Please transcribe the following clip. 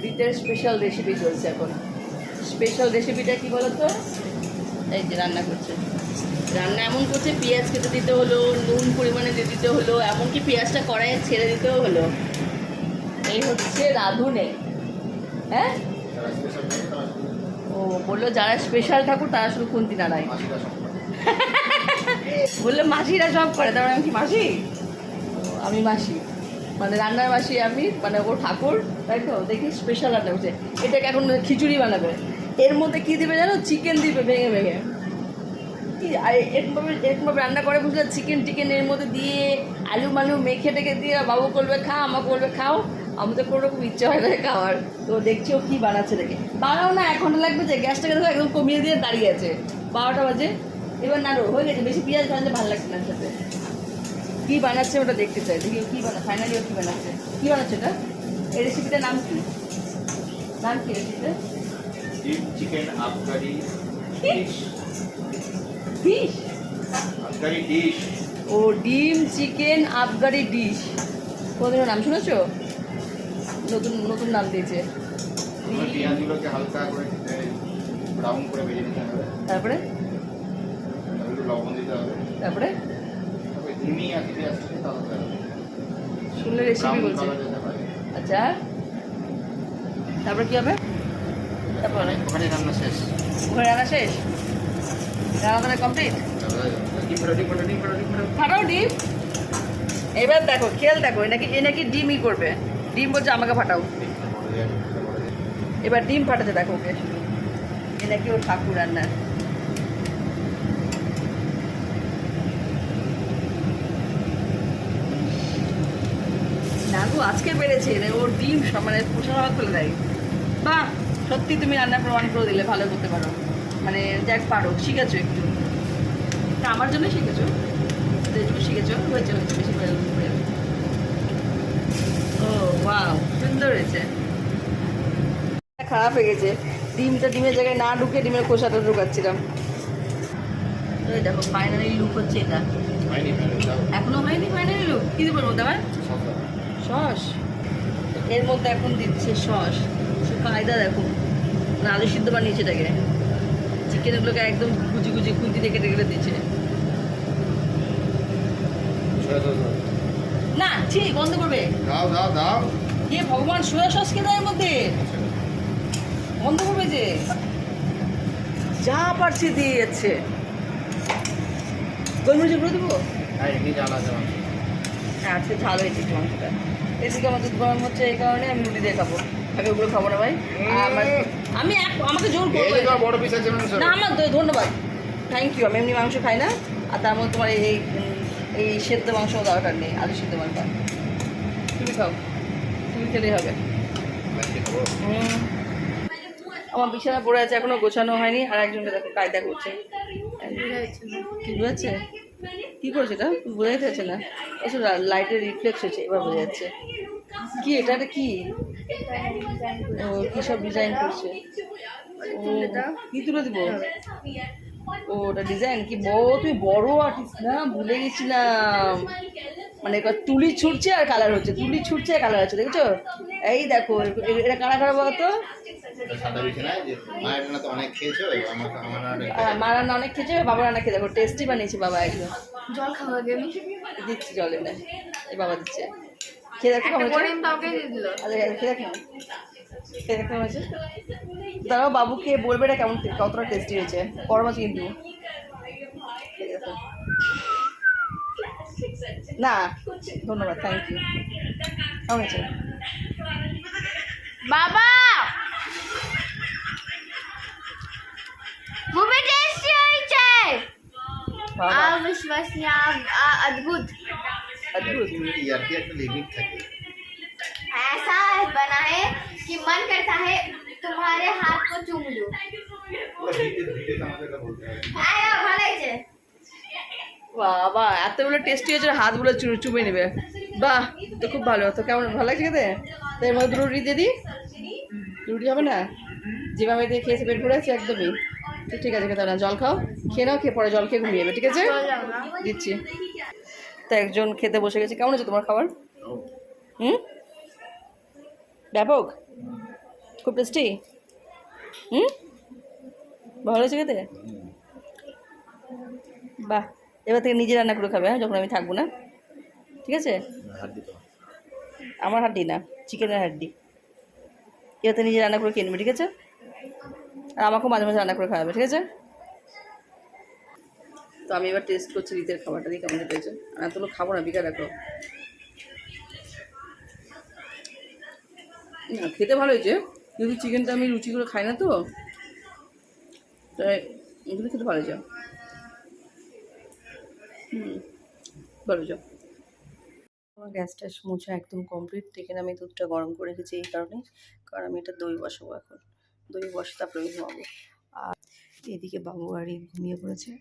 রীতের special recipe চলছে এখন। Special রেসিপিটা কি বলো তো? এই যে রান্না করছে, রান্না এমন করছে পেঁয়াজ কেটে দিতে হলো, নুন পরিমাণে দিয়ে দিতে হলো, এমনকি পেঁয়াজটা কড়াইয়ে ছেড়ে দিতেও হলো। এই হচ্ছে রাঁধুনে। হ্যাঁ, ও বললো যারা স্পেশাল ঠাকুর তারা শুধু খুন্তি নাড়ায়। বললো মাসিরা সব করে, তারপরে আমি কি মাসি? আমি মাসি, মানে রান্নার মাসি আমি, মানে ও ঠাকুর, তাই তো। দেখি স্পেশাল রান্না করছে, এটাকে এখন খিচুড়ি বানাবে। এর মধ্যে কী দিবে জানো? চিকেন দিবে ভেঙে ভেঙে। কি এরকমভাবে রান্না করে বুঝলে, চিকেন এর মধ্যে দিয়ে আলু মালু মেখে টেকে দিয়ে বাবু করবে খা, আমাকে বলবে খাও। আমাদের কোনো রকম ইচ্ছে হয় না খাওয়ার। তো দেখছি ও কী বানাচ্ছে, দেখে বানাও না, 1 ঘন্টা লাগবে যে। গ্যাসটাকে দেখো একদম কমিয়ে দিয়ে দাঁড়িয়ে আছে, 12টা বাজে। এবার নাড়ো হয়ে গেছে, বেশি পেঁয়াজ বানালে ভালো লাগছে না সাথে। কী বানাচ্ছে ওটা দেখতে চাই, দেখি কী ফাইনালি ও কী বানাচ্ছে। কী বানাচ্ছে এটা? এই রেসিপিটার নাম কি? নাম কি রেসিপিটা? Chicken Afghani dish. Dish? Afghani dish. ও ডিম চিকেন আফগানি ডিশ। কোনদিনও নাম শুনেছো? নতুন নতুন নাম দিয়েছে। পেঁয়াজগুলোকে হালকা করে ব্রাউন করে ভেজে নিতে হবে। তারপরে একটু লবণ দিতে হবে। তারপরে ধিমি আঁচে দিয়ে আসতে হবে। শুনলে রেসিপি বলছে। আচ্ছা, তারপরে কী হবে? তারপরে ওখানে রান্না শেষ। ওখানে রান্না শেষ, রান্না কমপ্লিট। ফাটাও ডিম। এবার দেখো, খেয়াল দেখো, এ নাকি ডিমই করবে। ডিম বলছে আমাকে ফাটাও। এবার ডিম ফাটাতে দেখো ওকে, এ নাকি ওর ঠাকুর রান্না। নাগু আজকে বেড়েছে ওর ডিম, মানে পোষা খুলে দেয়। বাহ, সত্যি তুমি রান্না প্রমাণ করে দিলে, ভালো করতে পারো, মানে যাক পারো, শিখেছো একটু। তা আমার জন্য শিখেছো, যেটুকু শিখেছো হয়েছে হয়েছে, বেশি করে। ও ওয়াও, সুন্দর হয়েছে। খারাপ হয়ে গেছে, ডিমের জায়গায় না ঢুকে ডিমের খোসাটা ঢুকাচ্ছিলাম। ওই দেখো ফাইনালি লুক হচ্ছে এটা। এখনো হয়নি ফাইনালি লুক। কী দিব বলতে আমার? সস। এর মধ্যে এখন দিচ্ছে সস। কায়দা দেখো, না আলু সিদ্ধ বানিয়েছে এটাকে। চিকেনগুলোকে একদম কুচি খুঁজি দিয়ে কেটে কেটে দিচ্ছে। না ঠিক বন্ধ করবে। দাও দাও দাও। কে ভগবান, সোয়া সস কে দেয় এর মধ্যে? বন্ধ করবে যে, যা পারছে দিয়ে যাচ্ছে। গোলমরিচের গুঁড়ো দেবো? হ্যাঁ, এমনি ঝাল আছে। হ্যাঁ আজকে ঝাল হয়েছে একটু মাংসটা। এদিকে আমার দুধ গরম হচ্ছে, এই কারণে আমি রুটি দিয়ে খাবো। আমি ওগুলো খাবো না ভাই। আমাকে জোর করবো বড় পিস আছে না। আমার ধন্যবাদ, থ্যাংক ইউ। আমি এমনি মাংস খাই না। আর তার মধ্যে তোমার এই সেদ্ধ মাংস দরকার নেই, আলু সেদ্ধ মাংস। তুমি খাও, তুমি খেলেই হবে। আমার বিছানা পড়ে আছে, এখনো গোছানো হয়নি। আর একজনকে দেখো কায়দা করছে। কি বুঝাচ্ছে? কী করছে এটা বোঝা যাচ্ছে না। আসলে লাইটের রিফ্লেক্স হচ্ছে, এবার বোঝা যাচ্ছে। কি এটা কি? ও কী সব ডিজাইন করছে। ও কী তুলে দিব? ও ওটা ডিজাইন কি তুমি বড় আর্টিস্ট না, ভুলে গেছিলাম। মানে তুলি ছুটছে আর কালার হচ্ছে, তুলি ছুটছে আর কালার হচ্ছে, দেখেছো? এই দেখো এটা কারা কারা বলো তো? মা রান্না অনেক খেয়েছে, বাবা রান্না খেয়ে দেখো টেস্টি বানিয়েছে বাবা। একদম জল খাওয়া আমি দিচ্ছি, জলে না, এই বাবা দিচ্ছে। খেয়ে দেখো কেমন হয়েছে। খেয়ে দেখো, খেয়ে দেখো কেমন হয়েছে। দাঁড়াও, বাবুকে বলবে এটা কেমন, কতটা টেস্টি হয়েছে। গরম আছে কিন্তু। না ধন্যবাদ, থ্যাংক ইউ। কেমন হয়েছে বাবা? খুবই টেস্টি হয়েছে। अविश्वसनीय, अद्भुत। अद्भुत। यार की एक लिमिट থাকে। ऐसा बना है कि मन करता है तुम्हारे हाथ को चूम लूं। ভালো হয়েছে বাবা, এতগুলো টেস্টি হয়েছে, হাতগুলো চুমে নেবে। বাহ, তো খুব ভালো। তো কেমন ভালো লাগছে খেতে? তো এর মধ্যে রুটি দিয়ে দিই? রুটি হবে না? যেভাবে দিয়ে খেয়েছে পেট ভরে আছে একদমই। ঠিক আছে, খেতে না, জল খাও, খেয়ে নাও, খেয়ে পরে জল খেয়ে ঘুমিয়ে যাবে, ঠিক আছে? দিচ্ছি। তো একজন খেতে বসে গেছে। কেমন হচ্ছে তোমার খাবার? ব্যাপক। খুব টেস্টি। হুম, ভালো হয়েছে খেতে? বাহ, এবার থেকে নিজে রান্না করে খাবে, হ্যাঁ, যখন আমি থাকবো না, ঠিক আছে? আমার হাড্ডি না, চিকেনের হাড্ডি। এবার থেকে নিজে রান্না করে খেয়ে নেবে, ঠিক আছে? আর আমাকেও মাঝে মাঝে রান্না করে খাওয়াবে, ঠিক আছে? তো আমি এবার টেস্ট করছি রীতের খাবারটা, দিয়ে কেমন পেয়েছে। আর এতগুলো খাবো না, বিকাল রাখো। না, খেতে ভালো হয়েছে, কিন্তু চিকেনটা আমি রুচি করে খাই না, তো তাই এগুলো খেতে ভালো হয়েছে। ভালো হয়েছে। আমার গ্যাস ট্যাস মোছা একদম কমপ্লিট। এখানে আমি দুধটা গরম করে রেখেছি এই কারণে, কারণ আমি এটা দই বসাবো এখন। দই বসে তারপরে ঘুমাবো। আর এদিকে বাবু আর ঘুমিয়ে পড়েছে।